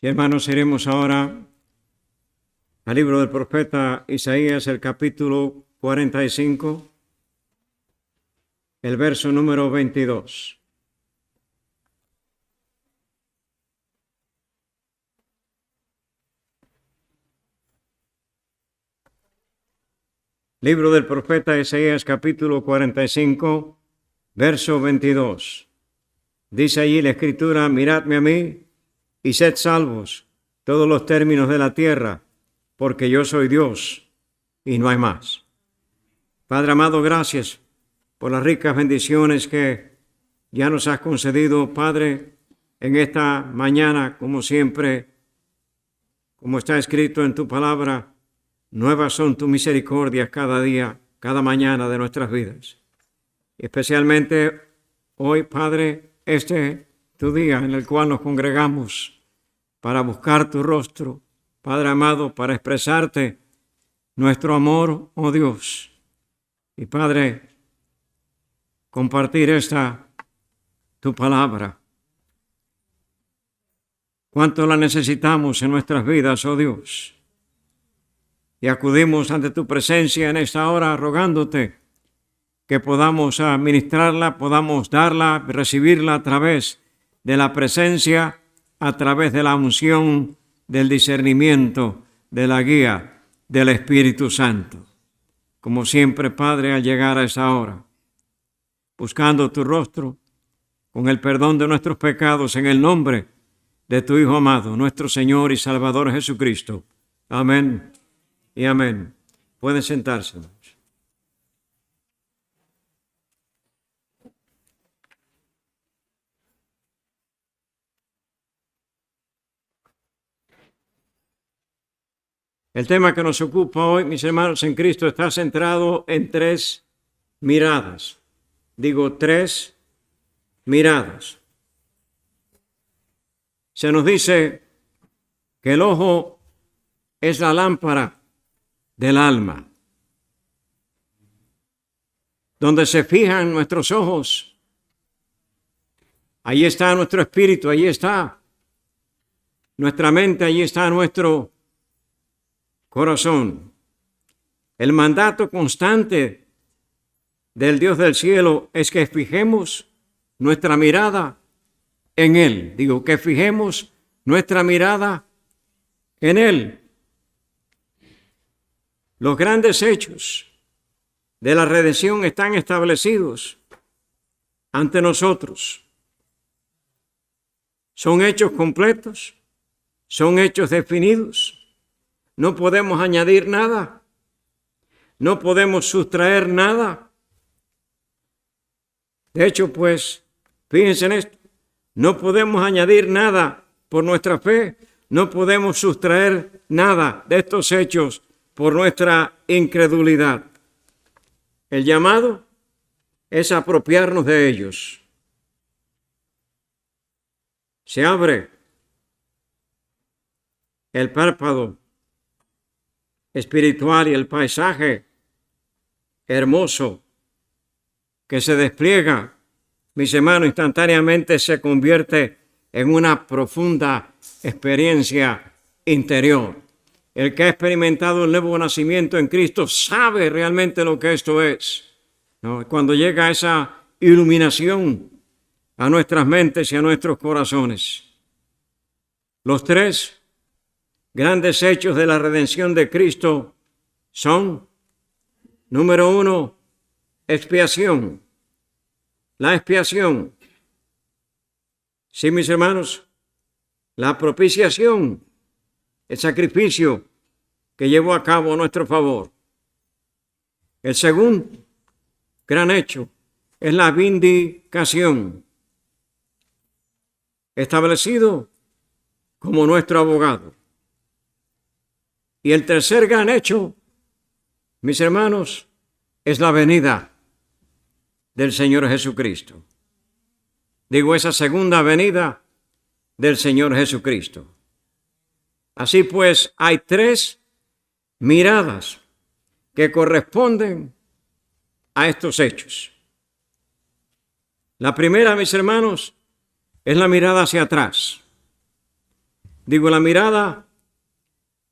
Y hermanos, iremos ahora al libro del profeta Isaías, el capítulo 45, el verso número 22. Libro del profeta Isaías, capítulo 45, verso 22. Dice allí la Escritura: miradme a mí y sed salvos todos los términos de la tierra, porque yo soy Dios y no hay más. Padre amado, gracias por las ricas bendiciones que ya nos has concedido, Padre, en esta mañana, como siempre, como está escrito en tu palabra, nuevas son tus misericordias cada día, cada mañana de nuestras vidas. Y especialmente hoy, Padre, tu día en el cual nos congregamos para buscar tu rostro, Padre amado, para expresarte nuestro amor, oh Dios. Y Padre, compartir tu palabra. Cuánto la necesitamos en nuestras vidas, oh Dios. Y acudimos ante tu presencia en esta hora rogándote que podamos administrarla, podamos darla, recibirla a través de la presencia, a través de la unción, del discernimiento, de la guía del Espíritu Santo. Como siempre, Padre, al llegar a esa hora, buscando tu rostro, con el perdón de nuestros pecados, en el nombre de tu Hijo amado, nuestro Señor y Salvador Jesucristo. Amén y amén. Pueden sentarse. El tema que nos ocupa hoy, mis hermanos en Cristo, está centrado en tres miradas. Digo, tres miradas. Se nos dice que el ojo es la lámpara del alma. Donde se fijan nuestros ojos, ahí está nuestro espíritu, ahí está nuestra mente, ahí está nuestro corazón. El mandato constante del Dios del cielo es que fijemos nuestra mirada en Él. Digo, que fijemos nuestra mirada en Él. Los grandes hechos de la redención están establecidos ante nosotros. Son hechos completos, son hechos definidos. No podemos añadir nada, no podemos sustraer nada. De hecho, pues, fíjense en esto, no podemos añadir nada por nuestra fe, no podemos sustraer nada de estos hechos por nuestra incredulidad. El llamado es apropiarnos de ellos. Se abre el párpado espiritual y el paisaje hermoso que se despliega, mis hermanos, instantáneamente se convierte en una profunda experiencia interior. El que ha experimentado el nuevo nacimiento en Cristo sabe realmente lo que esto es, ¿no? Cuando llega esa iluminación a nuestras mentes y a nuestros corazones. Los tres grandes hechos de la redención de Cristo son, número uno, expiación. La expiación. Sí, mis hermanos, la propiciación, el sacrificio que llevó a cabo a nuestro favor. El segundo gran hecho es la vindicación, establecido como nuestro abogado. Y el tercer gran hecho, mis hermanos, es la venida del Señor Jesucristo. Digo, esa segunda venida del Señor Jesucristo. Así pues, hay tres miradas que corresponden a estos hechos. La primera, mis hermanos, es la mirada hacia atrás. Digo, la mirada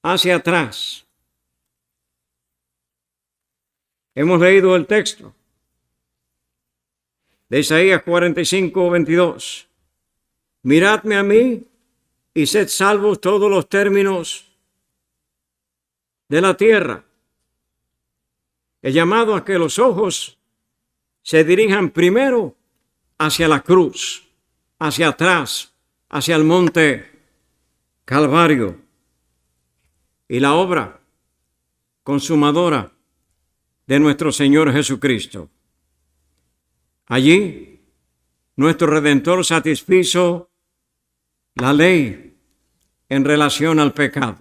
hacia atrás. Hemos leído el texto de Isaías 45:22. Miradme a mí y sed salvos todos los términos de la tierra. El llamado a que los ojos se dirijan primero hacia la cruz, hacia atrás, hacia el monte Calvario y la obra consumadora de nuestro Señor Jesucristo. Allí, nuestro Redentor satisfizo la ley en relación al pecado.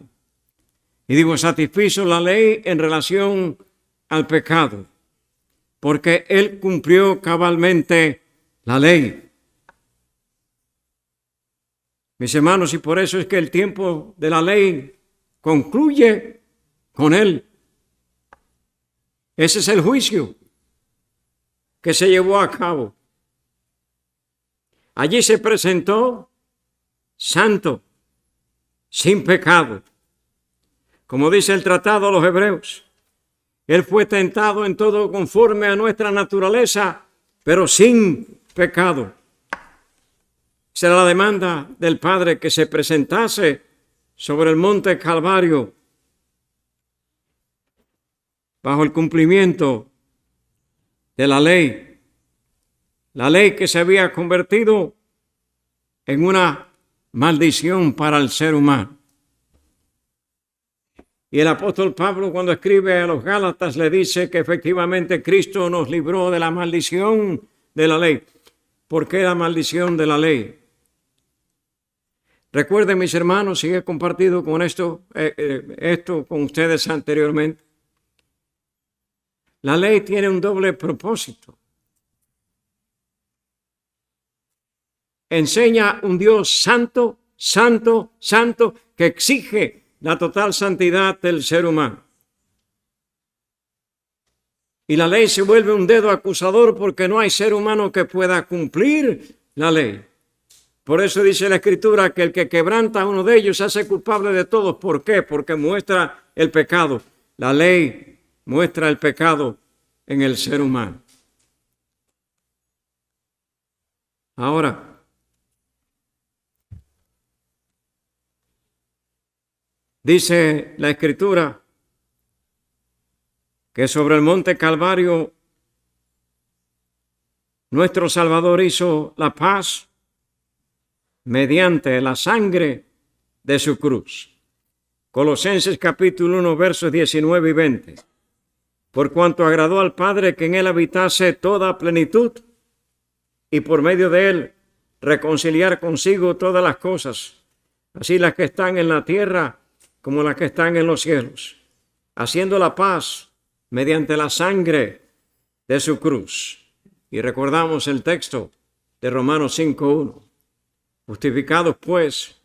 Y digo, satisfizo la ley en relación al pecado, porque Él cumplió cabalmente la ley. Mis hermanos, y por eso es que el tiempo de la ley concluye con Él. Ese es el juicio que se llevó a cabo. Allí se presentó santo, sin pecado. Como dice el tratado de los Hebreos, Él fue tentado en todo conforme a nuestra naturaleza, pero sin pecado. Será la demanda del Padre que se presentase sobre el monte Calvario bajo el cumplimiento de la ley que se había convertido en una maldición para el ser humano. Y el apóstol Pablo, cuando escribe a los Gálatas, le dice que efectivamente Cristo nos libró de la maldición de la ley. ¿Por qué la maldición de la ley? Recuerden, mis hermanos, y he compartido con esto con ustedes anteriormente. La ley tiene un doble propósito. Enseña un Dios santo, santo, santo, que exige la total santidad del ser humano. Y la ley se vuelve un dedo acusador porque no hay ser humano que pueda cumplir la ley. Por eso dice la Escritura que el que quebranta a uno de ellos se hace culpable de todos. ¿Por qué? Porque muestra el pecado. La ley muestra el pecado en el ser humano. Ahora, dice la Escritura que sobre el monte Calvario nuestro Salvador hizo la paz mediante la sangre de su cruz. Colosenses capítulo 1, versos 19 y 20. Por cuanto agradó al Padre que en él habitase toda plenitud, y por medio de él reconciliar consigo todas las cosas, así las que están en la tierra como las que están en los cielos, haciendo la paz mediante la sangre de su cruz. Y recordamos el texto de Romanos 5:1. Justificados pues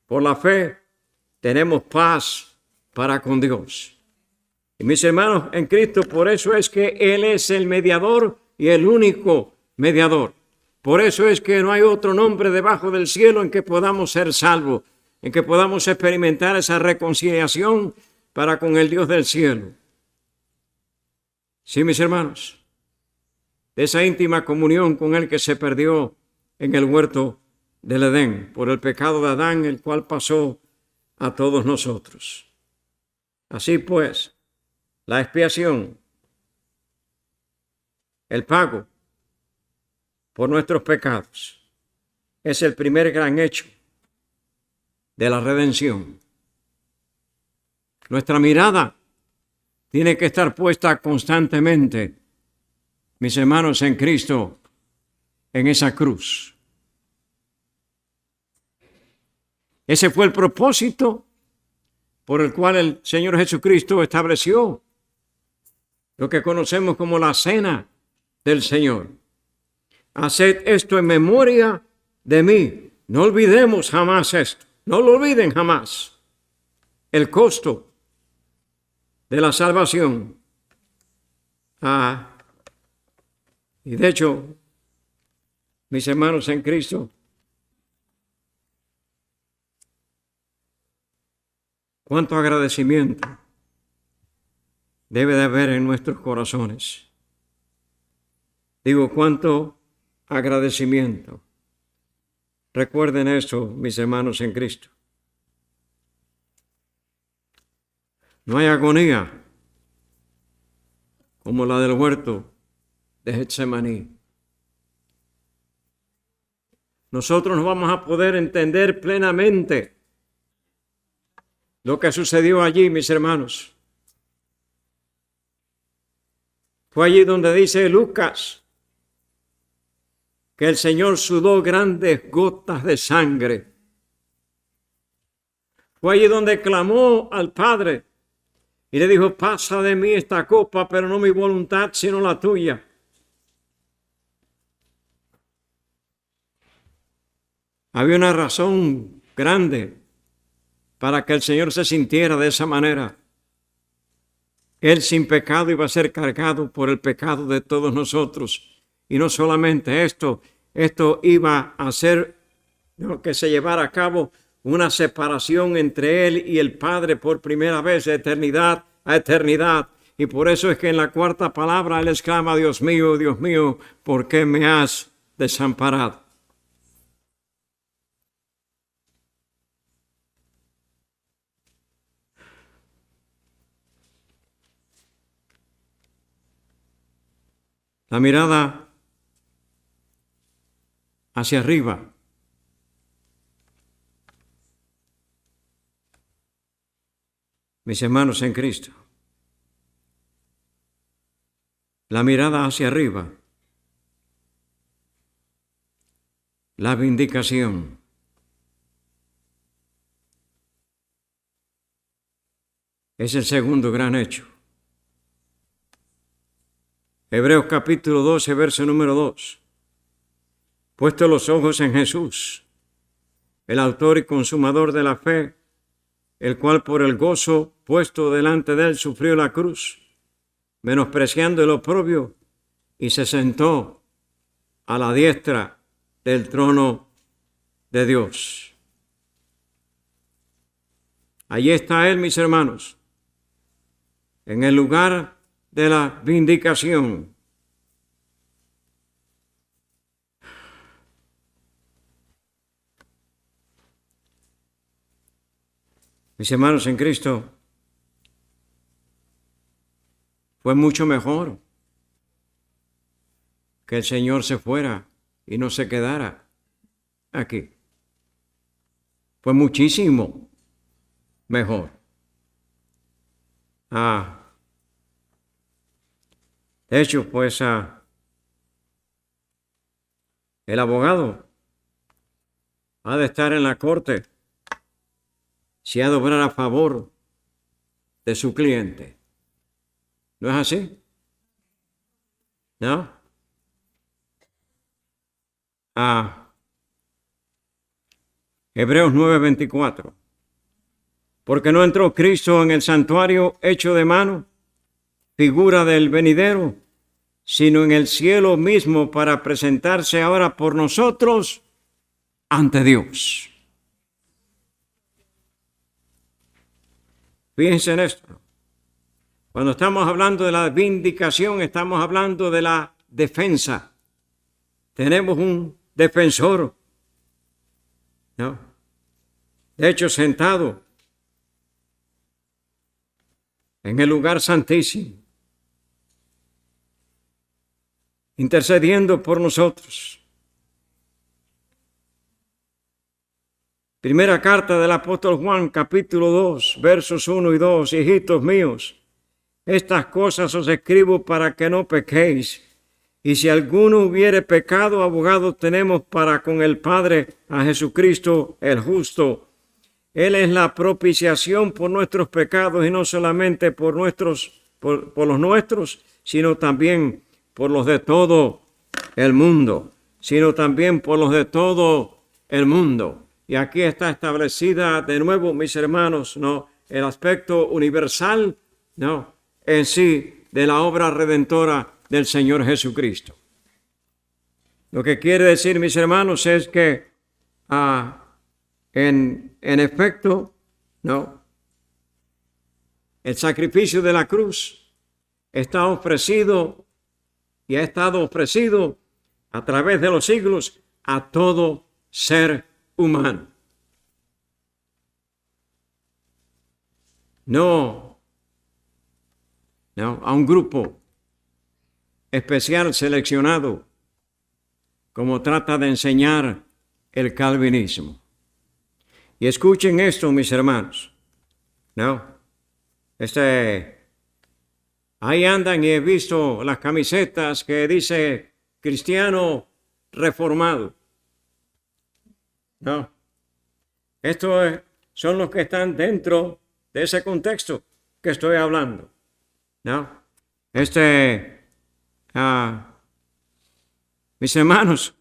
por la fe, tenemos paz para con Dios. Y mis hermanos en Cristo, por eso es que Él es el mediador y el único mediador. Por eso es que no hay otro nombre debajo del cielo en que podamos ser salvos, en que podamos experimentar esa reconciliación para con el Dios del cielo. Sí, mis hermanos, de esa íntima comunión con Él que se perdió en el huerto del Edén por el pecado de Adán, el cual pasó a todos nosotros. Así pues, la expiación, el pago por nuestros pecados, es el primer gran hecho de la redención. Nuestra mirada tiene que estar puesta constantemente, mis hermanos en Cristo, en esa cruz. Ese fue el propósito por el cual el Señor Jesucristo estableció lo que conocemos como la cena del Señor. Haced esto en memoria de mí. No olvidemos jamás esto. No lo olviden jamás. El costo de la salvación. Y de hecho, mis hermanos en Cristo, cuánto agradecimiento debe de haber en nuestros corazones. Digo, cuánto agradecimiento. Recuerden eso, mis hermanos en Cristo. No hay agonía como la del huerto de Getsemaní. Nosotros no vamos a poder entender plenamente lo que sucedió allí, mis hermanos. Fue allí donde dice Lucas que el Señor sudó grandes gotas de sangre. Fue allí donde clamó al Padre y le dijo, pasa de mí esta copa, pero no mi voluntad, sino la tuya. Había una razón grande para que el Señor se sintiera de esa manera. Él sin pecado iba a ser cargado por el pecado de todos nosotros. Y no solamente esto iba a hacer que se llevara a cabo una separación entre Él y el Padre por primera vez de eternidad a eternidad. Y por eso es que en la cuarta palabra Él exclama, Dios mío, ¿por qué me has desamparado? La mirada hacia arriba. Mis hermanos en Cristo. La mirada hacia arriba. La vindicación. Es el segundo gran hecho. Hebreos capítulo 12, verso número 2. Puesto los ojos en Jesús, el autor y consumador de la fe, el cual por el gozo puesto delante de él sufrió la cruz, menospreciando el oprobio, y se sentó a la diestra del trono de Dios. Allí está él, mis hermanos, en el lugar de la vindicación. Mis hermanos en Cristo, fue mucho mejor que el Señor se fuera y no se quedara aquí. Fue muchísimo mejor. De hecho, pues el abogado ha de estar en la corte si ha de obrar a favor de su cliente. ¿No es así? ¿No? Hebreos 9:24. Porque no entró Cristo en el santuario hecho de mano, figura del venidero, sino en el cielo mismo para presentarse ahora por nosotros ante Dios. Fíjense en esto. Cuando estamos hablando de la vindicación, estamos hablando de la defensa. Tenemos un defensor, ¿no? De hecho, sentado en el lugar santísimo, intercediendo por nosotros. Primera carta del apóstol Juan, capítulo 2, versos 1 y 2. Hijitos míos, estas cosas os escribo para que no pequéis. Y si alguno hubiere pecado, abogado tenemos para con el Padre a Jesucristo el justo. Él es la propiciación por nuestros pecados, y no solamente por los nuestros, sino también por los de todo el mundo. Y aquí está establecida de nuevo, mis hermanos, ¿no?, el aspecto universal, ¿no?, en sí de la obra redentora del Señor Jesucristo. Lo que quiere decir, mis hermanos, es que en efecto, ¿no?, El sacrificio de la cruz está ofrecido y ha estado ofrecido a través de los siglos a todo ser humano. No a un grupo especial seleccionado, como trata de enseñar el calvinismo. Y escuchen esto, mis hermanos. Ahí andan y he visto las camisetas que dice cristiano reformado. Estos son los que están dentro de ese contexto que estoy hablando. Mis hermanos,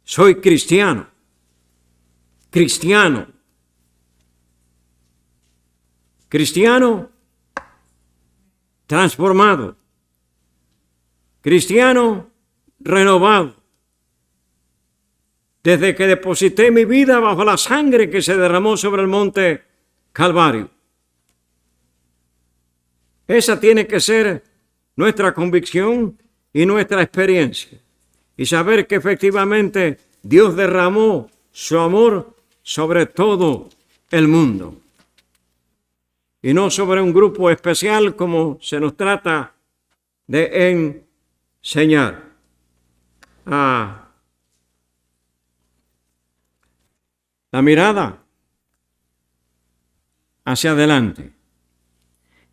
soy cristiano transformado, cristiano renovado, desde que deposité mi vida bajo la sangre que se derramó sobre el monte Calvario. Esa tiene que ser nuestra convicción y nuestra experiencia. Y saber que efectivamente Dios derramó su amor sobre todo el mundo. Y no sobre un grupo especial como se nos trata de enseñar. La mirada hacia adelante.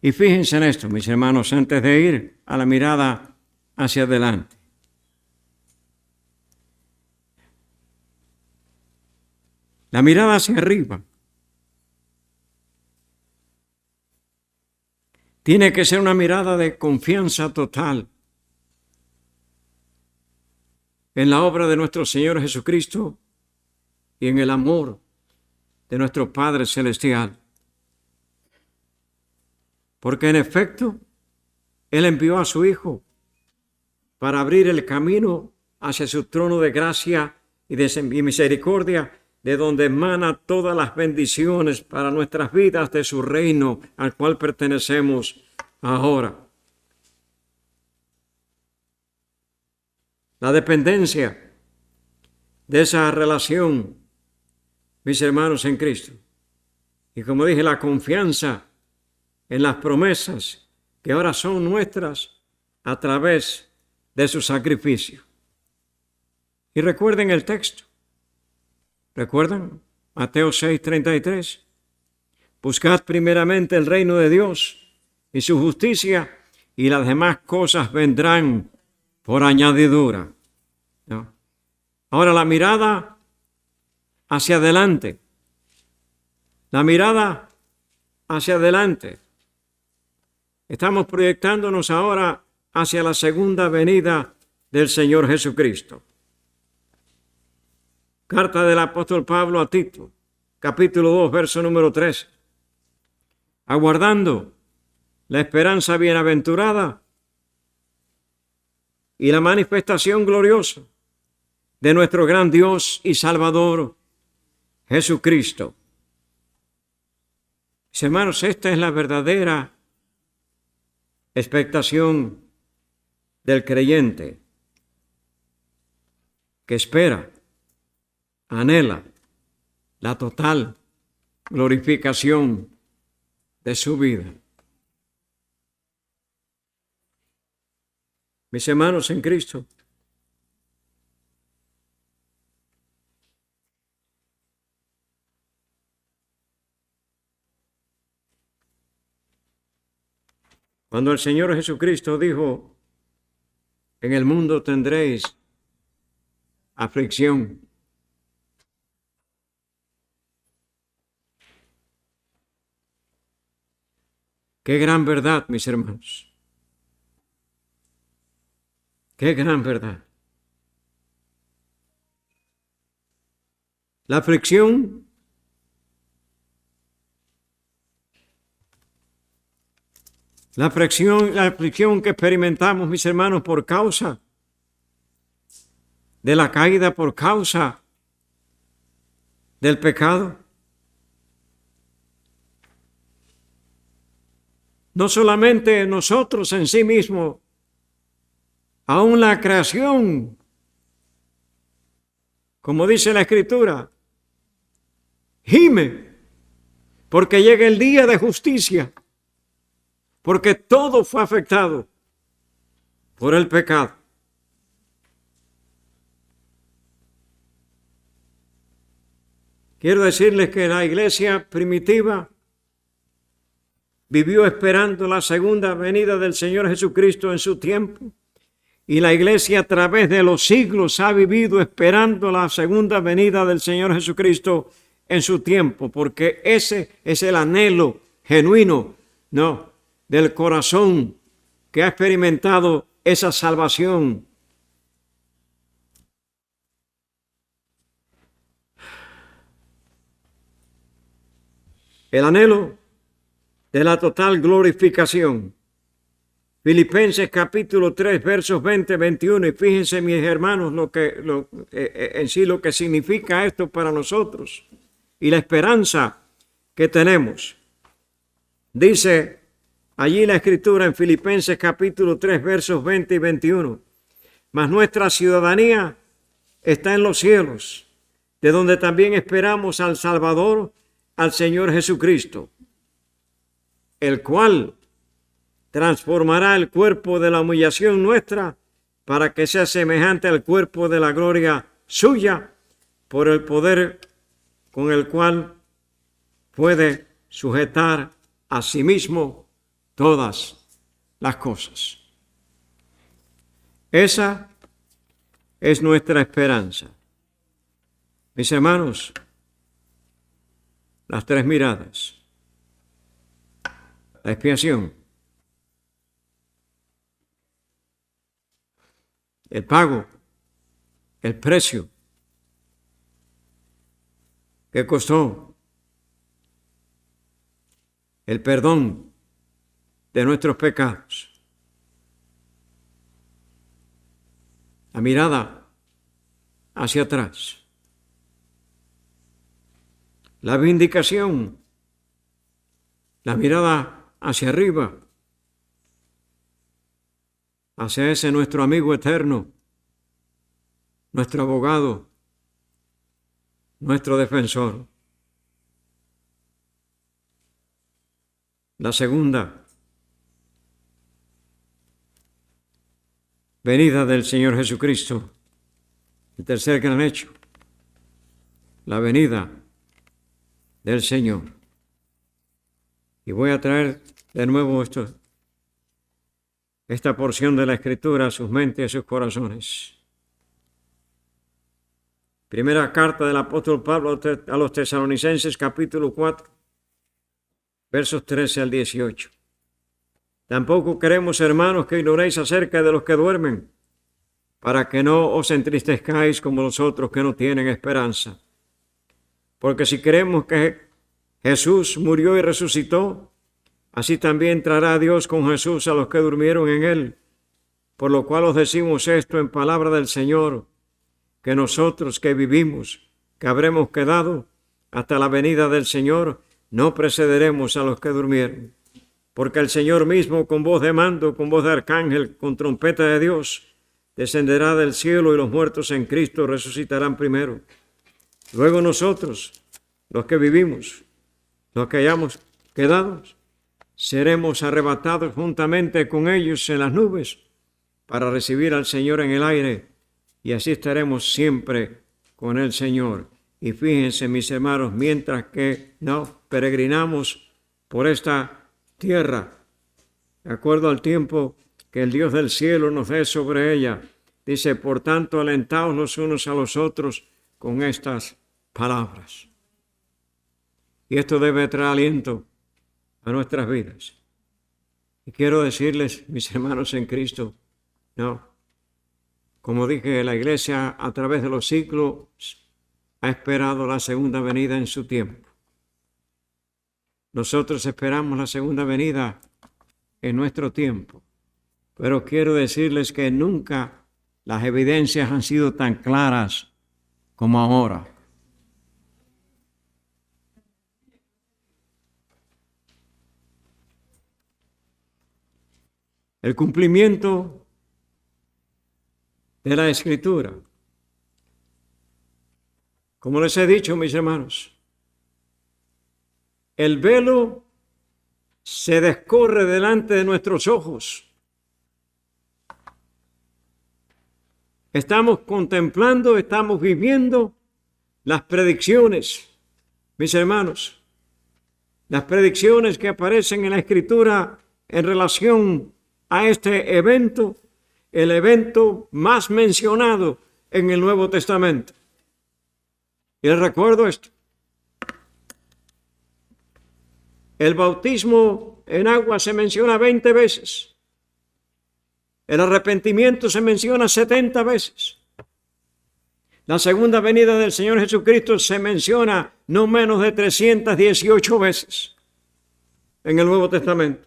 Y fíjense en esto, mis hermanos, antes de ir a la mirada hacia adelante. La mirada hacia arriba tiene que ser una mirada de confianza total en la obra de nuestro Señor Jesucristo y en el amor de nuestro Padre Celestial. Porque en efecto, Él envió a su Hijo para abrir el camino hacia su trono de gracia y de misericordia, de donde emana todas las bendiciones para nuestras vidas de su reino al cual pertenecemos ahora. La dependencia de esa relación, mis hermanos en Cristo. Y como dije, la confianza en las promesas que ahora son nuestras a través de su sacrificio. Y recuerden el texto. ¿Recuerdan? Mateo 6:33. Buscad primeramente el reino de Dios y su justicia, y las demás cosas vendrán por añadidura. Ahora la mirada hacia adelante. La mirada hacia adelante. Estamos proyectándonos ahora hacia la segunda venida del Señor Jesucristo. Carta del apóstol Pablo a Tito, capítulo 2, verso número 3. Aguardando la esperanza bienaventurada y la manifestación gloriosa de nuestro gran Dios y Salvador, Jesucristo. Mis hermanos, esta es la verdadera expectación del creyente que espera, anhela la total glorificación de su vida. Mis hermanos en Cristo, cuando el Señor Jesucristo dijo, en el mundo tendréis aflicción. Qué gran verdad, mis hermanos. Qué gran verdad. La aflicción La aflicción que experimentamos, mis hermanos, por causa de la caída, por causa del pecado, No solamente nosotros en sí mismos, aún la creación, como dice la Escritura, gime, porque llega el día de justicia, porque todo fue afectado por el pecado. Quiero decirles que la iglesia primitiva vivió esperando la segunda venida del Señor Jesucristo en su tiempo. Y la iglesia a través de los siglos ha vivido esperando la segunda venida del Señor Jesucristo en su tiempo, porque ese es el anhelo genuino, ¿no?, del corazón que ha experimentado esa salvación. El anhelo de la total glorificación. Filipenses capítulo 3, versos 20, 21. Y fíjense, mis hermanos, lo que significa esto para nosotros y la esperanza que tenemos. Dice allí la Escritura en Filipenses capítulo 3, versos 20 y 21. Mas nuestra ciudadanía está en los cielos, de donde también esperamos al Salvador, al Señor Jesucristo, el cual transformará el cuerpo de la humillación nuestra para que sea semejante al cuerpo de la gloria suya, por el poder con el cual puede sujetar a sí mismo todas las cosas. Esa es nuestra esperanza. Mis hermanos, las tres miradas, la expiación, el pago, el precio que costó el perdón de nuestros pecados. La mirada hacia atrás. La vindicación. La mirada hacia arriba. Hacia ese nuestro amigo eterno, nuestro abogado, nuestro defensor. La segunda venida del Señor Jesucristo. El tercer gran hecho, la venida del Señor. Y voy a traer de nuevo esta porción de la Escritura a sus mentes y a sus corazones. Primera carta del apóstol Pablo a los Tesalonicenses, capítulo 4, versos 13 al 18. Tampoco queremos, hermanos, que ignoréis acerca de los que duermen, para que no os entristezcáis como los otros que no tienen esperanza. Porque si creemos que Jesús murió y resucitó, así también traerá Dios con Jesús a los que durmieron en él. Por lo cual os decimos esto en palabra del Señor, que nosotros que vivimos, que habremos quedado hasta la venida del Señor, no precederemos a los que durmieron. Porque el Señor mismo, con voz de mando, con voz de arcángel, con trompeta de Dios, descenderá del cielo y los muertos en Cristo resucitarán primero. Luego nosotros, los que vivimos, los que hayamos quedado, seremos arrebatados juntamente con ellos en las nubes para recibir al Señor en el aire, y así estaremos siempre con el Señor. Y fíjense, mis hermanos, mientras que peregrinamos por esta tierra, de acuerdo al tiempo que el Dios del cielo nos dé sobre ella, dice, por tanto, alentaos los unos a los otros con estas palabras. Y esto debe traer aliento a nuestras vidas. Y quiero decirles, mis hermanos en Cristo, como dije, la iglesia a través de los siglos ha esperado la segunda venida en su tiempo. Nosotros esperamos la segunda venida en nuestro tiempo. Pero quiero decirles que nunca las evidencias han sido tan claras como ahora. el cumplimiento de la Escritura. Como les he dicho, mis hermanos, el velo se descorre delante de nuestros ojos. Estamos contemplando, estamos viviendo las predicciones, mis hermanos, las predicciones que aparecen en la Escritura en relación a este evento, el evento más mencionado en el Nuevo Testamento. Y les recuerdo esto. El bautismo en agua se menciona 20 veces. El arrepentimiento se menciona 70 veces. La segunda venida del Señor Jesucristo se menciona no menos de 318 veces en el Nuevo Testamento.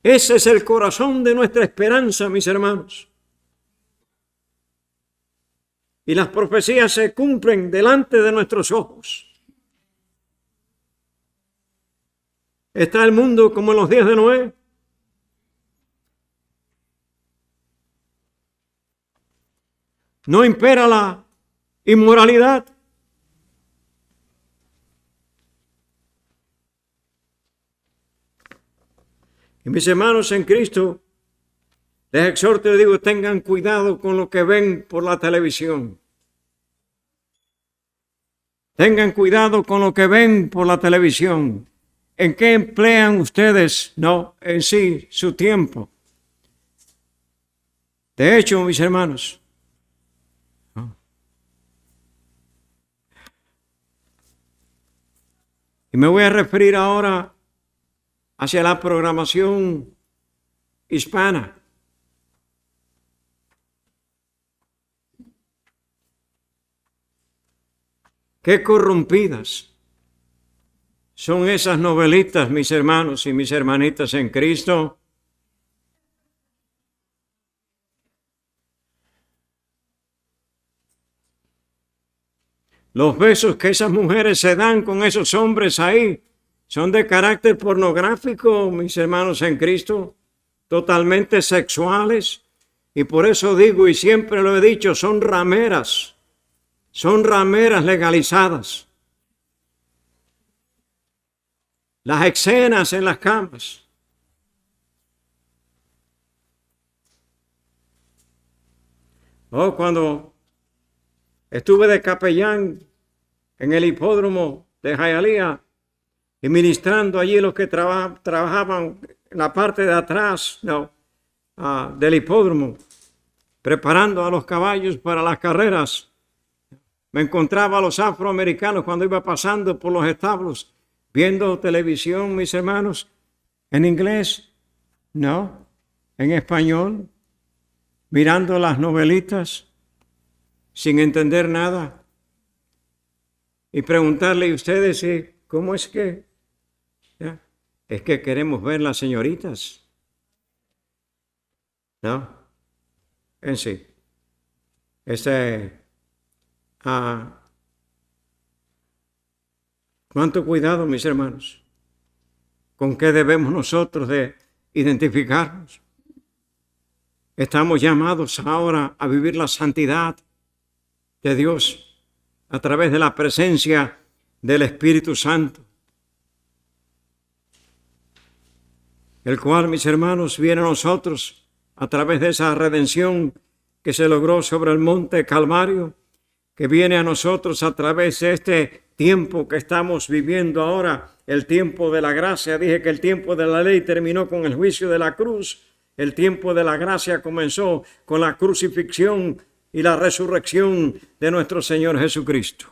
Ese es el corazón de nuestra esperanza, mis hermanos. Y las profecías se cumplen delante de nuestros ojos. ¿Está el mundo como en los días de Noé? ¿No impera la inmoralidad? Y mis hermanos en Cristo, les exhorto y les digo, tengan cuidado con lo que ven por la televisión. Tengan cuidado con lo que ven por la televisión. ¿En qué emplean ustedes, en sí, su tiempo? De hecho, mis hermanos, y me voy a referir ahora hacia la programación hispana. Qué corrompidas son esas novelitas, mis hermanos y mis hermanitas en Cristo. Los besos que esas mujeres se dan con esos hombres ahí son de carácter pornográfico, mis hermanos en Cristo, totalmente sexuales. Y por eso digo, y siempre lo he dicho, son rameras legalizadas. Las escenas en las camas. Cuando estuve de capellán en el hipódromo de Hialeah y ministrando allí los que trabajaban en la parte de atrás del hipódromo, preparando a los caballos para las carreras, me encontraba a los afroamericanos cuando iba pasando por los establos, viendo televisión, mis hermanos, en inglés, en español, mirando las novelitas, sin entender nada. Y preguntarle a ustedes, ¿cómo es que? Es que queremos ver las señoritas. En sí. Cuánto cuidado, mis hermanos, con qué debemos nosotros de identificarnos. Estamos llamados ahora a vivir la santidad de Dios a través de la presencia del Espíritu Santo, el cual, mis hermanos, viene a nosotros a través de esa redención que se logró sobre el monte Calvario, que viene a nosotros a través de este tiempo que estamos viviendo ahora, el tiempo de la gracia. Dije que el tiempo de la ley terminó con el juicio de la cruz. El tiempo de la gracia comenzó con la crucifixión y la resurrección de nuestro Señor Jesucristo.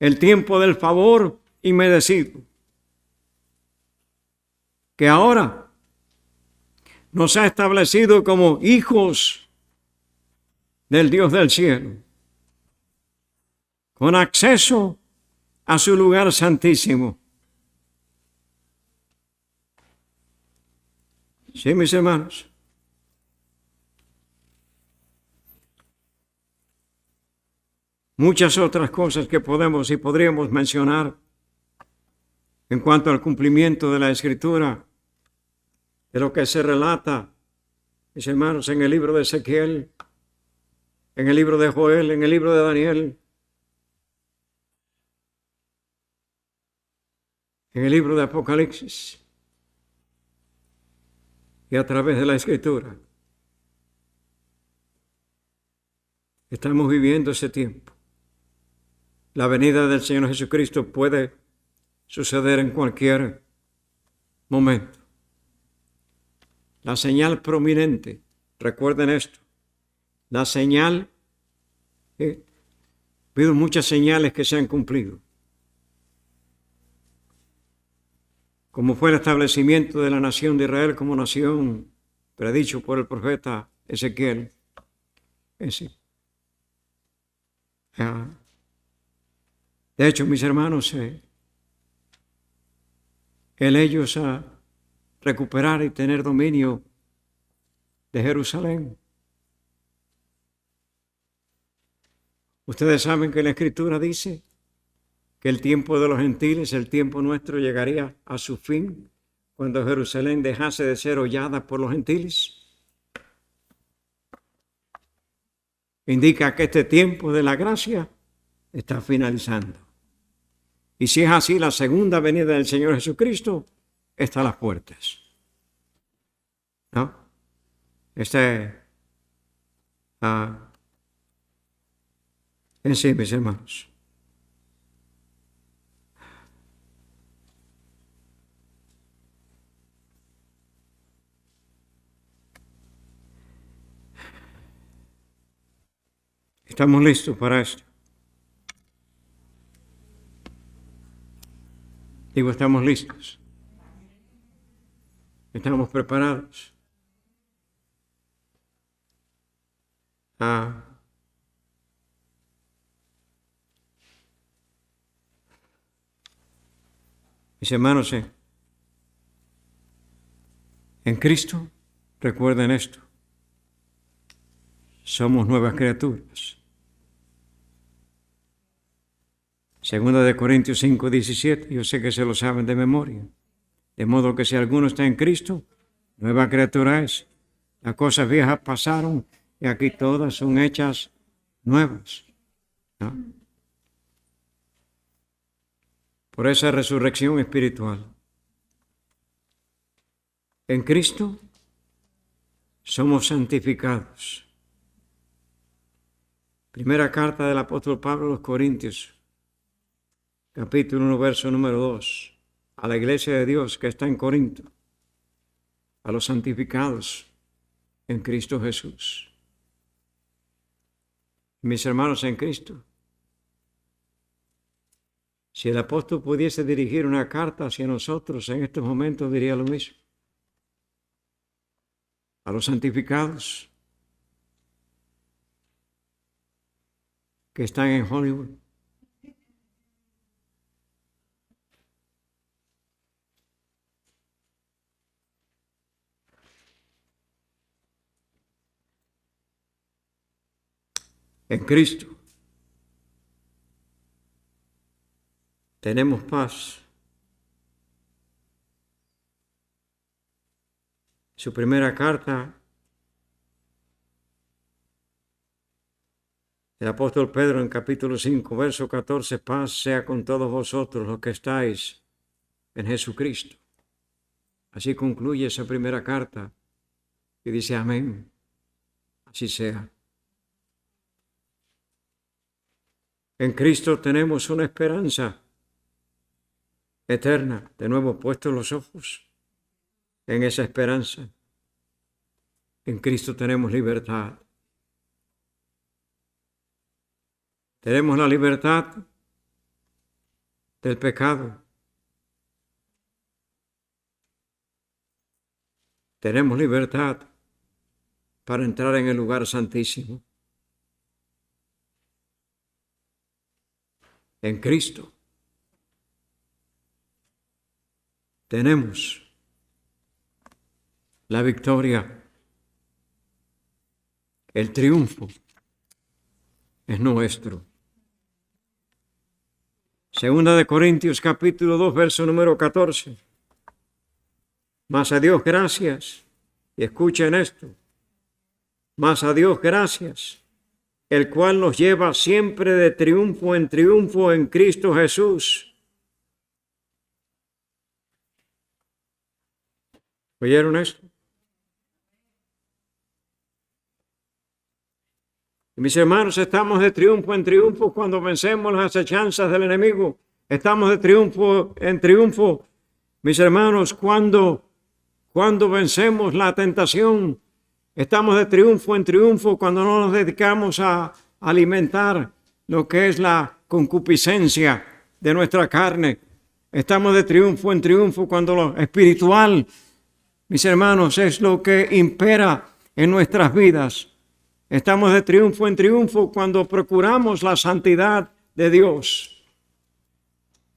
El tiempo del favor inmerecido, que ahora nos ha establecido como hijos del Dios del cielo, con acceso a su lugar santísimo. Sí, mis hermanos. Muchas otras cosas que podemos y podríamos mencionar en cuanto al cumplimiento de la Escritura, de lo que se relata, mis hermanos, en el libro de Ezequiel, en el libro de Joel, en el libro de Daniel, en el libro de Apocalipsis y a través de la Escritura. Estamos viviendo ese tiempo. La venida del Señor Jesucristo puede suceder en cualquier momento. La señal prominente, recuerden esto, la señal, ha habido muchas señales que se han cumplido, como fue el establecimiento de la nación de Israel como nación, predicho por el profeta Ezequiel. De hecho, mis hermanos, el ellos a recuperar y tener dominio de Jerusalén. Ustedes saben que la Escritura dice que el tiempo de los gentiles, el tiempo nuestro, llegaría a su fin cuando Jerusalén dejase de ser hollada por los gentiles. Indica que este tiempo de la gracia está finalizando. Y si es así, la segunda venida del Señor Jesucristo está a las puertas. ¿No? En sí, mis hermanos. ¿Estamos listos para esto? Digo, estamos listos. Estamos preparados. Mis hermanos, en Cristo, recuerden esto, somos nuevas criaturas. Segunda de Corintios 5:17, yo sé que se lo saben de memoria. De modo que si alguno está en Cristo, nueva criatura es. Las cosas viejas pasaron y aquí todas son hechas nuevas. ¿No? Por esa resurrección espiritual. En Cristo somos santificados. Primera carta del apóstol Pablo a los Corintios, capítulo 1, verso número 2. A la iglesia de Dios que está en Corinto, a los santificados en Cristo Jesús. Mis hermanos en Cristo, si el apóstol pudiese dirigir una carta hacia nosotros en estos momentos, diría lo mismo. A los santificados que están en Hollywood, en Cristo tenemos paz. Su primera carta, el apóstol Pedro en capítulo 5, verso 14, paz sea con todos vosotros los que estáis en Jesucristo. Así concluye esa primera carta y dice amén, así sea. En Cristo tenemos una esperanza eterna, de nuevo puestos los ojos en esa esperanza. En Cristo tenemos libertad. Tenemos la libertad del pecado. Tenemos libertad para entrar en el lugar santísimo. En Cristo tenemos la victoria. El triunfo es nuestro. Segunda de Corintios capítulo 2, verso número 14. Mas a Dios gracias, y escuchen esto, mas a Dios gracias, el cual nos lleva siempre de triunfo en Cristo Jesús. ¿Oyeron esto? Mis hermanos, estamos de triunfo en triunfo cuando vencemos las acechanzas del enemigo. Estamos de triunfo en triunfo, mis hermanos, cuando vencemos la tentación. Estamos de triunfo en triunfo cuando no nos dedicamos a alimentar lo que es la concupiscencia de nuestra carne. Estamos de triunfo en triunfo cuando lo espiritual, mis hermanos, es lo que impera en nuestras vidas. Estamos de triunfo en triunfo cuando procuramos la santidad de Dios.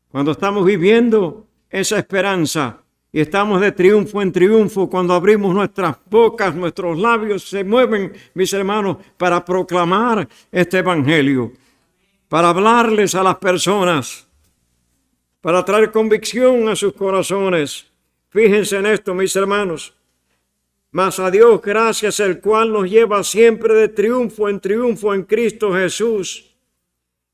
Cuando estamos viviendo esa esperanza. Y estamos de triunfo en triunfo cuando abrimos nuestras bocas, nuestros labios se mueven, mis hermanos, para proclamar este evangelio, para hablarles a las personas, para traer convicción a sus corazones. Fíjense en esto, mis hermanos. Mas a Dios gracias, el cual nos lleva siempre de triunfo en Cristo Jesús,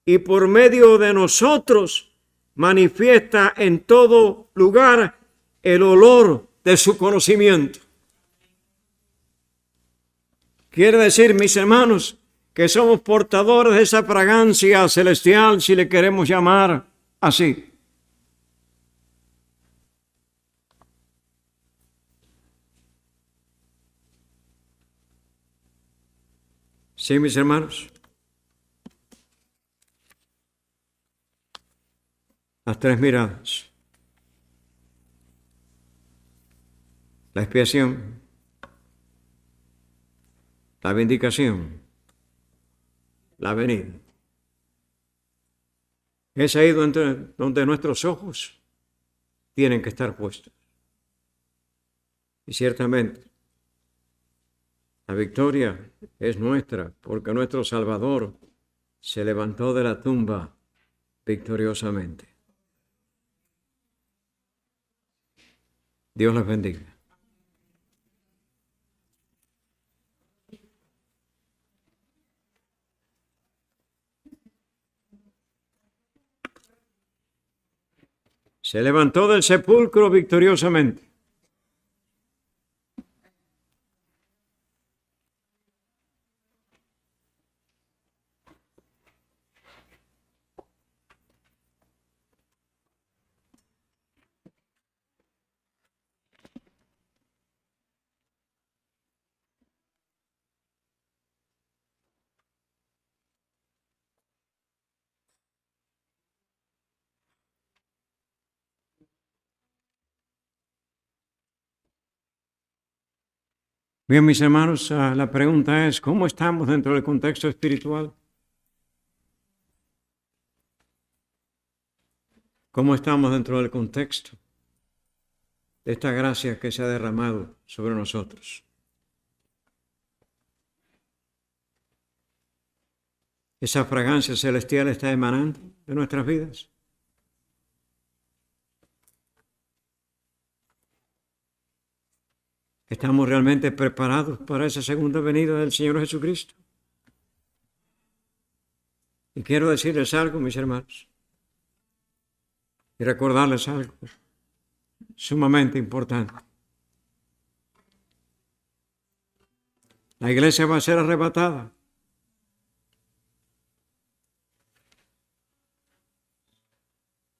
y por medio de nosotros manifiesta en todo lugar el olor de su conocimiento. Quiere decir, mis hermanos, que somos portadores de esa fragancia celestial, si le queremos llamar así. Sí, mis hermanos. Las tres miradas. La expiación, la vindicación, la venida. Es ahí donde nuestros ojos tienen que estar puestos. Y ciertamente, la victoria es nuestra, porque nuestro Salvador se levantó de la tumba victoriosamente. Dios les bendiga. Se levantó del sepulcro victoriosamente. Bien, mis hermanos, la pregunta es, ¿cómo estamos dentro del contexto espiritual? ¿Cómo estamos dentro del contexto de esta gracia que se ha derramado sobre nosotros? ¿Esa fragancia celestial está emanando de nuestras vidas? ¿Estamos realmente preparados para esa segunda venida del Señor Jesucristo? Y quiero decirles algo, mis hermanos, y recordarles algo sumamente importante. La iglesia va a ser arrebatada.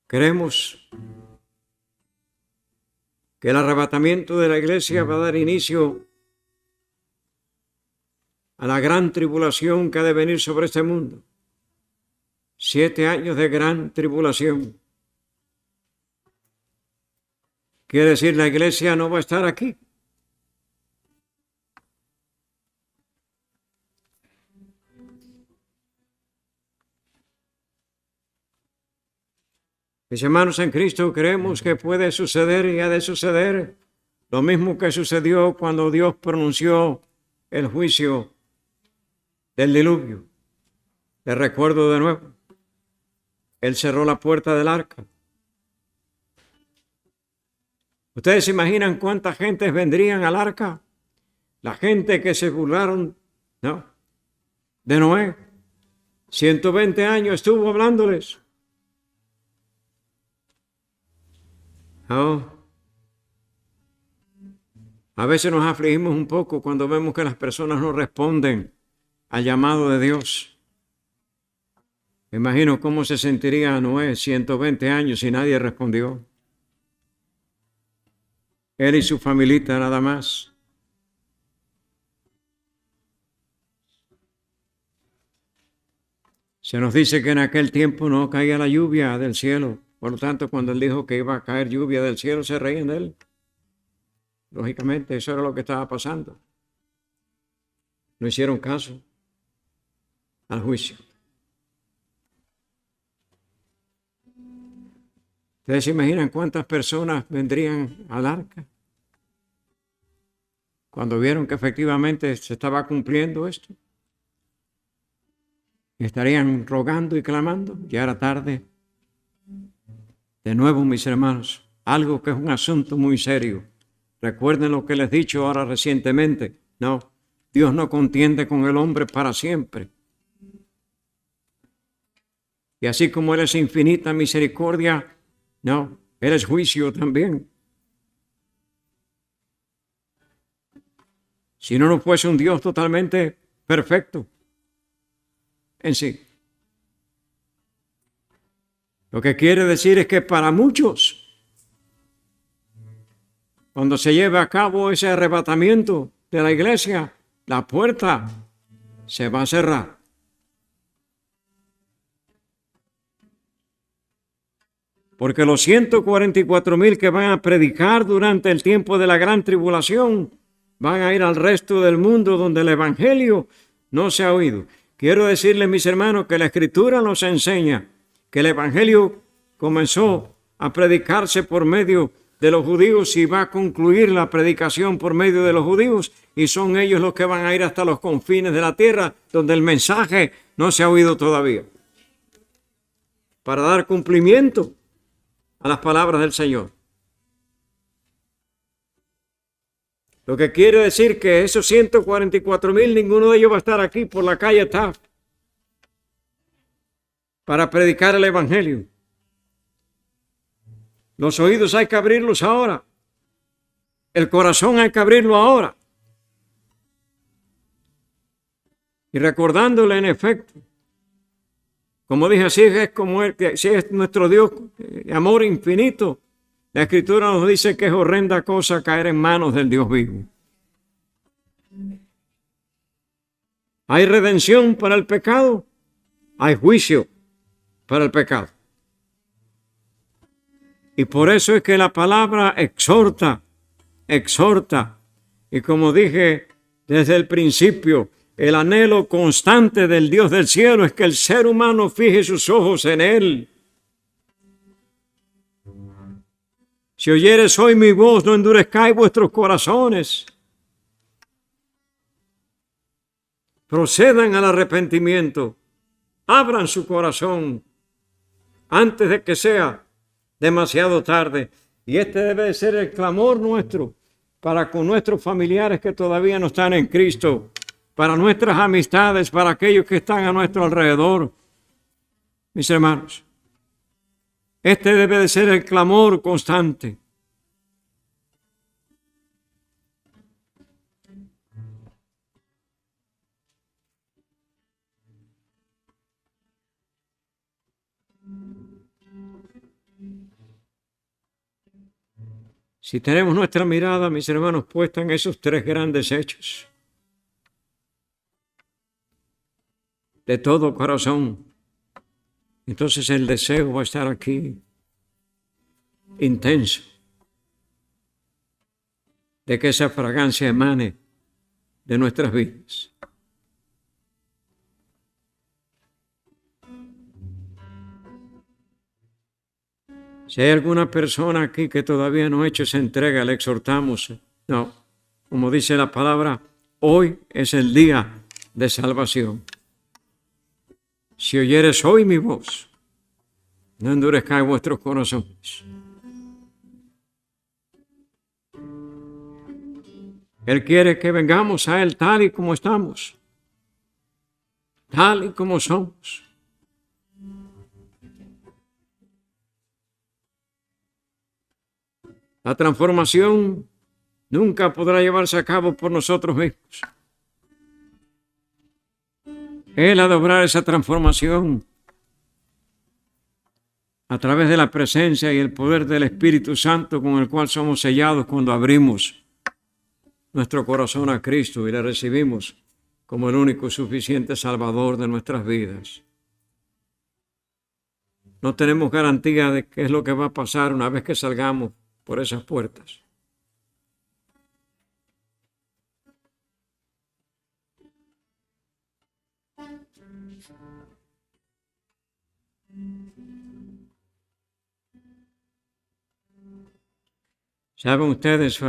Creemos que el arrebatamiento de la iglesia va a dar inicio a la gran tribulación que ha de venir sobre este mundo. 7 años de gran tribulación. Quiere decir, la iglesia no va a estar aquí. Mis hermanos en Cristo, creemos que puede suceder y ha de suceder lo mismo que sucedió cuando Dios pronunció el juicio del diluvio. Les recuerdo de nuevo. Él cerró la puerta del arca. ¿Ustedes se imaginan cuántas gentes vendrían al arca? La gente que se burlaron, ¿no?, de Noé. 120 años estuvo hablándoles. Oh. A veces nos afligimos un poco cuando vemos que las personas no responden al llamado de Dios. Me imagino cómo se sentiría Noé 120 años y nadie respondió. Él y su familita nada más. Se nos dice que en aquel tiempo no caía la lluvia del cielo. Por lo tanto, cuando él dijo que iba a caer lluvia del cielo, se reían de él. Lógicamente, eso era lo que estaba pasando. No hicieron caso al juicio. ¿Ustedes se imaginan cuántas personas vendrían al arca cuando vieron que efectivamente se estaba cumpliendo esto? Estarían rogando y clamando. Ya era tarde. De nuevo, mis hermanos, algo que es un asunto muy serio. Recuerden lo que les he dicho ahora recientemente. No, Dios no contiende con el hombre para siempre. Y así como Él es infinita misericordia, no, Él es juicio también. Si no fuese un Dios totalmente perfecto en sí. Lo que quiere decir es que para muchos, cuando se lleve a cabo ese arrebatamiento de la iglesia, la puerta se va a cerrar. Porque los 144,000 que van a predicar durante el tiempo de la gran tribulación van a ir al resto del mundo donde el evangelio no se ha oído. Quiero decirles, mis hermanos, que la Escritura nos enseña que el evangelio comenzó a predicarse por medio de los judíos y va a concluir la predicación por medio de los judíos, y son ellos los que van a ir hasta los confines de la tierra donde el mensaje no se ha oído todavía, para dar cumplimiento a las palabras del Señor. Lo que quiere decir que esos 144,000, ninguno de ellos va a estar aquí por la calle Taft para predicar el evangelio. Los oídos hay que abrirlos ahora. El corazón hay que abrirlo ahora. Y recordándole, en efecto, como dije, así es como Él, que si es nuestro Dios, amor infinito. La Escritura nos dice que es horrenda cosa caer en manos del Dios vivo. Hay redención para el pecado, hay juicio para el pecado. Y por eso es que la palabra exhorta. Y como dije desde el principio, el anhelo constante del Dios del cielo es que el ser humano fije sus ojos en Él. Si oyeres hoy mi voz, no endurezcáis vuestros corazones. Procedan al arrepentimiento. Abran su corazón antes de que sea demasiado tarde. Y este debe de ser el clamor nuestro para con nuestros familiares que todavía no están en Cristo, para nuestras amistades, para aquellos que están a nuestro alrededor. Mis hermanos, este debe de ser el clamor constante. Si tenemos nuestra mirada, mis hermanos, puesta en esos tres grandes hechos, de todo corazón, entonces el deseo va a estar aquí intenso de que esa fragancia emane de nuestras vidas. Si hay alguna persona aquí que todavía no ha hecho esa entrega, le exhortamos. No, como dice la palabra, hoy es el día de salvación. Si oyeres hoy mi voz, No endurezcáis vuestros corazones. Él quiere que vengamos a Él tal y como estamos, tal y como somos. La transformación nunca podrá llevarse a cabo por nosotros mismos. Él ha de obrar esa transformación a través de la presencia y el poder del Espíritu Santo con el cual somos sellados cuando abrimos nuestro corazón a Cristo y le recibimos como el único y suficiente Salvador de nuestras vidas. No tenemos garantía de qué es lo que va a pasar una vez que salgamos por esas puertas. ¿Saben ustedes?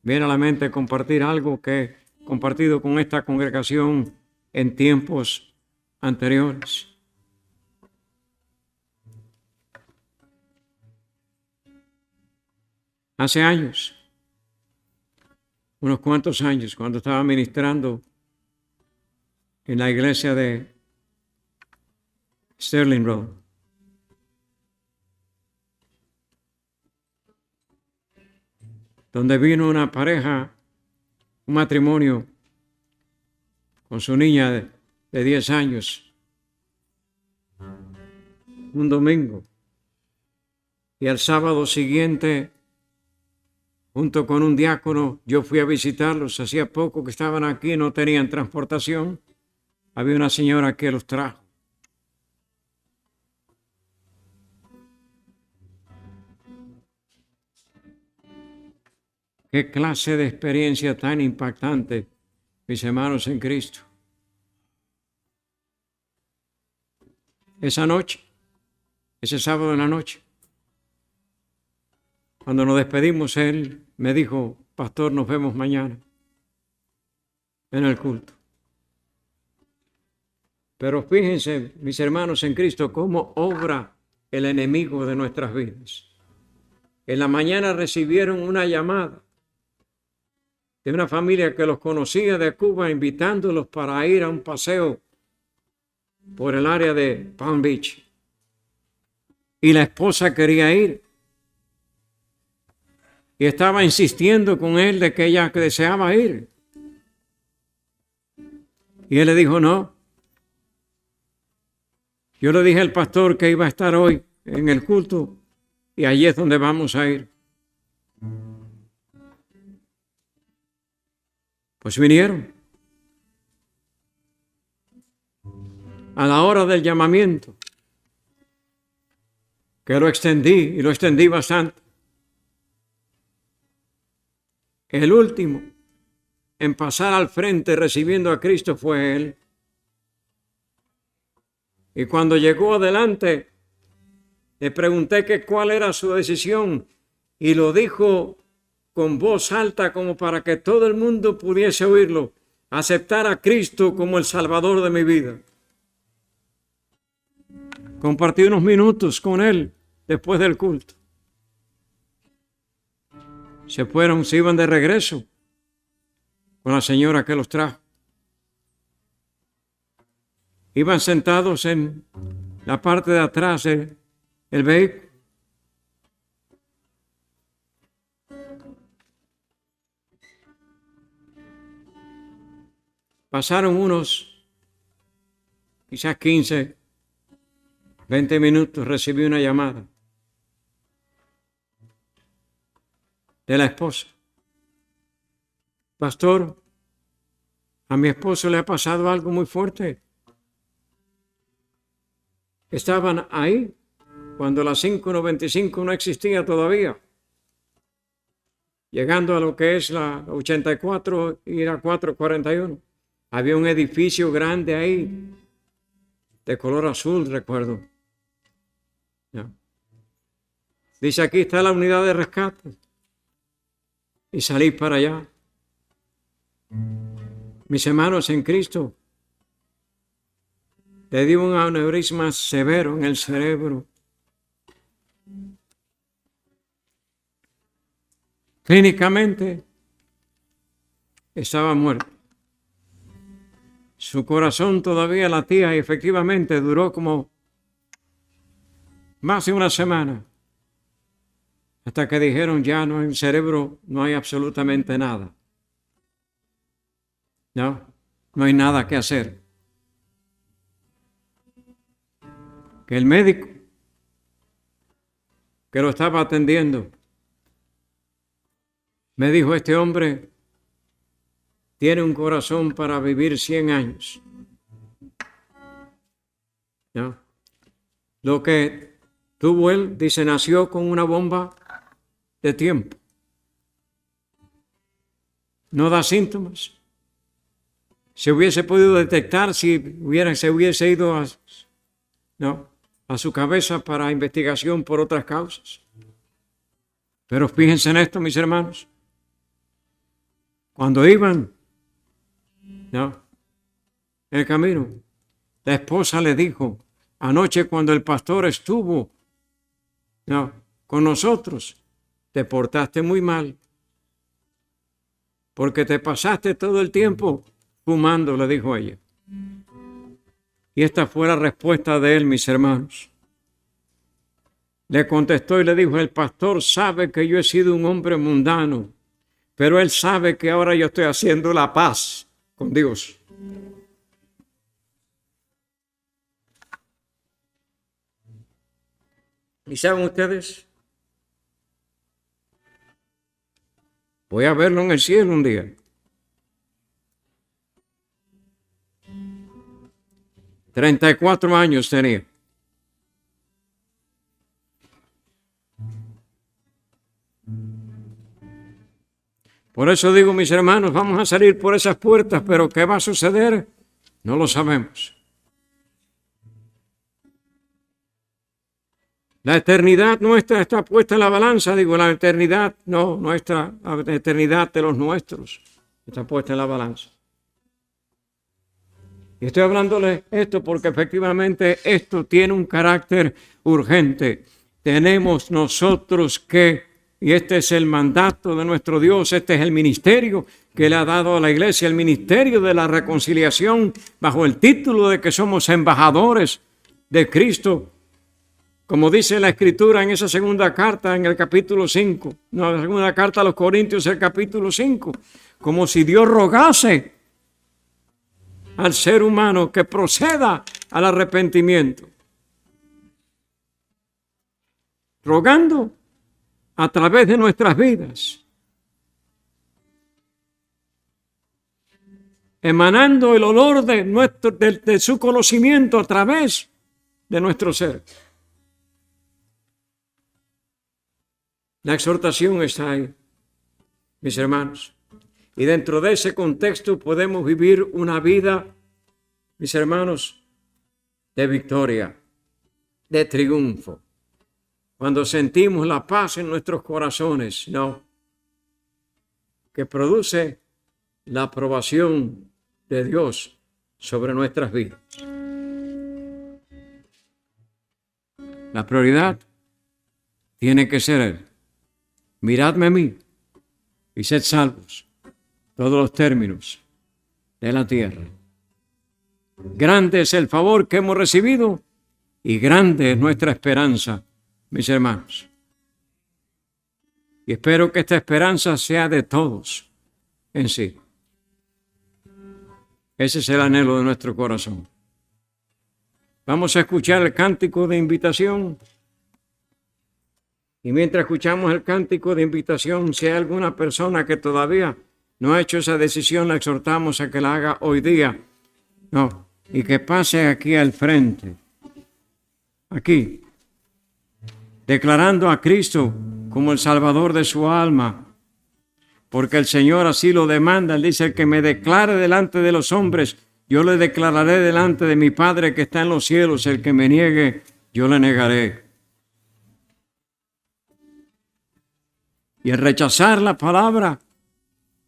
Viene a la mente compartir algo que he compartido con esta congregación en tiempos anteriores. Hace años, unos cuantos años, cuando estaba ministrando en la iglesia de Sterling Road, donde vino una pareja, un matrimonio, con su niña de 10 años, un domingo, y el sábado siguiente, junto con un diácono, yo fui a visitarlos. Hacía poco que estaban aquí, no tenían transportación. Había una señora que los trajo. Qué clase de experiencia tan impactante, mis hermanos en Cristo. Esa noche, ese sábado en la noche, cuando nos despedimos, él me dijo: pastor, nos vemos mañana en el culto. Pero fíjense, mis hermanos en Cristo, cómo obra el enemigo de nuestras vidas. En la mañana recibieron una llamada de una familia que los conocía de Cuba, invitándolos para ir a un paseo por el área de Palm Beach. Y la esposa quería ir. Y estaba insistiendo con él de que ella deseaba ir. Y él le dijo: no. Yo le dije al pastor que iba a estar hoy en el culto y allí es donde vamos a ir. Pues vinieron. A la hora del llamamiento, que lo extendí y lo extendí bastante. El último en pasar al frente recibiendo a Cristo fue él. Y cuando llegó adelante, le pregunté que cuál era su decisión y lo dijo con voz alta como para que todo el mundo pudiese oírlo: aceptar a Cristo como el Salvador de mi vida. Compartí unos minutos con él después del culto. Se iban de regreso con la señora que los trajo. Iban sentados en la parte de atrás del vehículo. Pasaron unos, quizás 15, 20 minutos, recibí una llamada de la esposa. Pastor, a mi esposo le ha pasado algo muy fuerte. Estaban ahí cuando la 595 no existía todavía, llegando a lo que es la 84 y la 441. Había un edificio grande ahí, de color azul, recuerdo. ¿Ya? Dice: aquí está la unidad de rescate. Y salí para allá. Mis hermanos en Cristo, le dio un aneurisma severo en el cerebro Clínicamente estaba muerto. Su corazón todavía latía y efectivamente duró como más de una semana. Hasta que dijeron ya no, en el cerebro no hay absolutamente nada. No hay nada que hacer. Que el médico que lo estaba atendiendo me dijo, este hombre tiene un corazón para vivir 100 años. ¿No? Lo que tuvo él, dice, nació con una bomba de tiempo. No da síntomas. Se hubiese podido detectar si se hubiese ido a su cabeza para investigación por otras causas. Pero fíjense en esto, mis hermanos. Cuando iban en el camino, la esposa le dijo, anoche cuando el pastor estuvo con nosotros, te portaste muy mal, porque te pasaste todo el tiempo fumando, le dijo ella. Y esta fue la respuesta de él, mis hermanos. Le contestó y le dijo, el pastor sabe que yo he sido un hombre mundano, pero él sabe que ahora yo estoy haciendo la paz con Dios. ¿Y saben ustedes? Voy a verlo en el cielo un día. 34 años tenía. Por eso digo, mis hermanos, vamos a salir por esas puertas, pero ¿qué va a suceder? No lo sabemos. La eternidad nuestra está puesta en la balanza, digo, la eternidad, no, nuestra, la eternidad de los nuestros está puesta en la balanza. Y estoy hablándole esto porque efectivamente esto tiene un carácter urgente. Tenemos nosotros que, y este es el mandato de nuestro Dios, este es el ministerio que le ha dado a la iglesia, el ministerio de la reconciliación, bajo el título de que somos embajadores de Cristo. Como dice la Escritura en esa segunda carta, en el capítulo 5, la segunda carta a los Corintios, el capítulo 5, como si Dios rogase al ser humano que proceda al arrepentimiento, rogando a través de nuestras vidas, emanando el olor de su conocimiento a través de nuestro ser. La exhortación está ahí, mis hermanos. Y dentro de ese contexto podemos vivir una vida, mis hermanos, de victoria, de triunfo. Cuando sentimos la paz en nuestros corazones, que produce la aprobación de Dios sobre nuestras vidas. La prioridad tiene que ser Él. Miradme a mí y sed salvos todos los términos de la tierra. Grande es el favor que hemos recibido y grande es nuestra esperanza, mis hermanos. Y espero que esta esperanza sea de todos en sí. Ese es el anhelo de nuestro corazón. Vamos a escuchar el cántico de invitación. Y mientras escuchamos el cántico de invitación, si hay alguna persona que todavía no ha hecho esa decisión, la exhortamos a que la haga hoy día. Y que pase aquí al frente. Aquí. Declarando a Cristo como el Salvador de su alma. Porque el Señor así lo demanda. Él dice, el que me declare delante de los hombres, yo le declararé delante de mi Padre que está en los cielos. El que me niegue, yo le negaré. Y el rechazar la palabra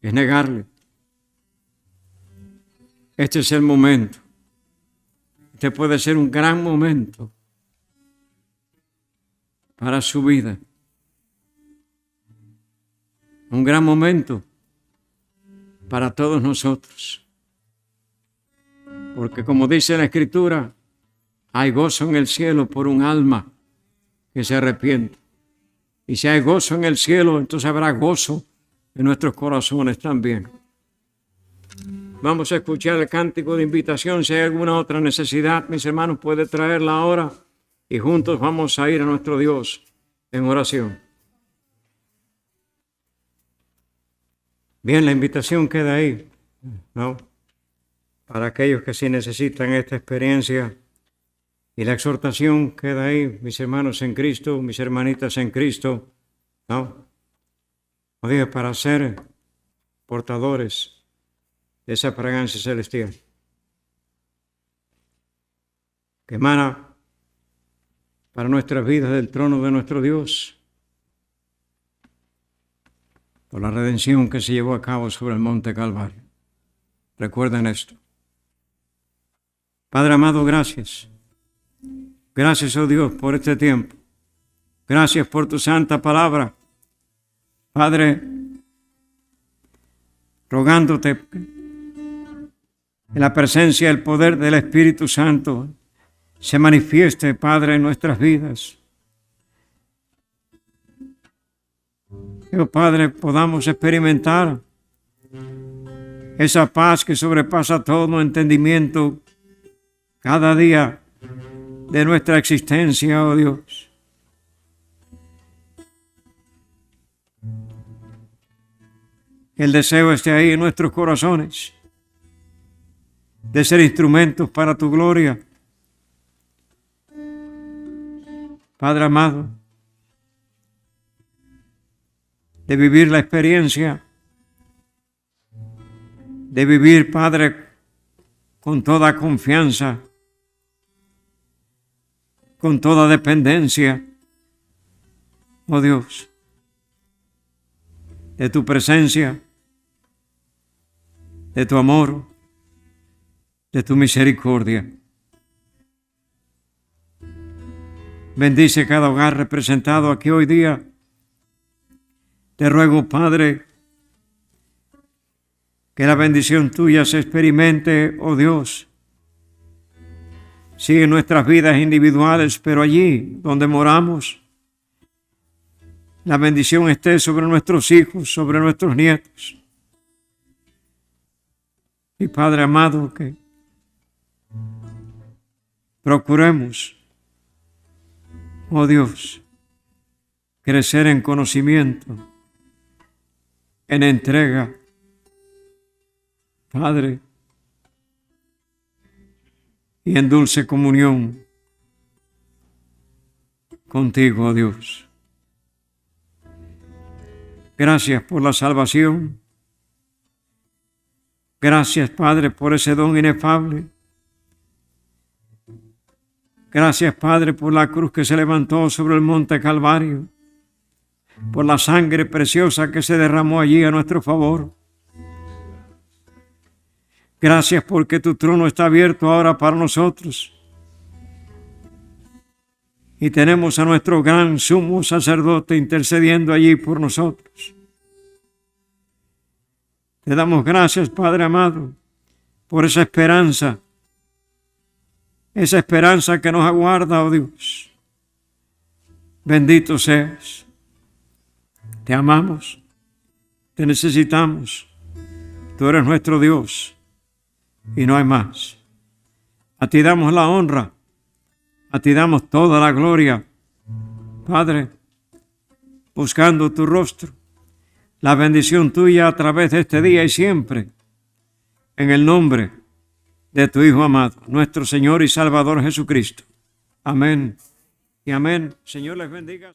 es negarle. Este es el momento. Este puede ser un gran momento para su vida. Un gran momento para todos nosotros. Porque como dice la Escritura, hay gozo en el cielo por un alma que se arrepiente. Y si hay gozo en el cielo, entonces habrá gozo en nuestros corazones también. Vamos a escuchar el cántico de invitación. Si hay alguna otra necesidad, mis hermanos, puede traerla ahora y juntos vamos a ir a nuestro Dios en oración. Bien, la invitación queda ahí, ¿no? Para aquellos que sí necesitan esta experiencia. Y la exhortación queda ahí, mis hermanos en Cristo, mis hermanitas en Cristo, ¿no? Como dije, para ser portadores de esa fragancia celestial que emana para nuestras vidas del trono de nuestro Dios por la redención que se llevó a cabo sobre el monte Calvario. Recuerden esto. Padre amado, gracias. Gracias, oh Dios, por este tiempo. Gracias por tu santa palabra. Padre, rogándote en la presencia y el poder del Espíritu Santo se manifieste, Padre, en nuestras vidas. Que, oh Padre, podamos experimentar esa paz que sobrepasa todo entendimiento cada día de nuestra existencia, oh Dios. El deseo esté ahí en nuestros corazones de ser instrumentos para tu gloria. Padre amado, de vivir la experiencia, de vivir, Padre, con toda confianza, con toda dependencia, oh Dios, de tu presencia, de tu amor, de tu misericordia. Bendice cada hogar representado aquí hoy día. Te ruego, Padre, que la bendición tuya se experimente, oh Dios, sí, en nuestras vidas individuales, pero allí donde moramos, la bendición esté sobre nuestros hijos, sobre nuestros nietos. Y Padre amado, que procuremos, oh Dios, crecer en conocimiento, en entrega, Padre, y en dulce comunión contigo, oh Dios. Gracias por la salvación. Gracias, Padre, por ese don inefable. Gracias, Padre, por la cruz que se levantó sobre el monte Calvario, por la sangre preciosa que se derramó allí a nuestro favor. Gracias porque tu trono está abierto ahora para nosotros. Y tenemos a nuestro gran sumo sacerdote intercediendo allí por nosotros. Te damos gracias, Padre amado, por esa esperanza que nos aguarda, oh Dios. Bendito seas. Te amamos, te necesitamos. Tú eres nuestro Dios y no hay más. A ti damos la honra, a ti damos toda la gloria, Padre, buscando tu rostro, la bendición tuya a través de este día y siempre, en el nombre de tu Hijo amado, nuestro Señor y Salvador Jesucristo. Amén y amén. Señor les bendiga.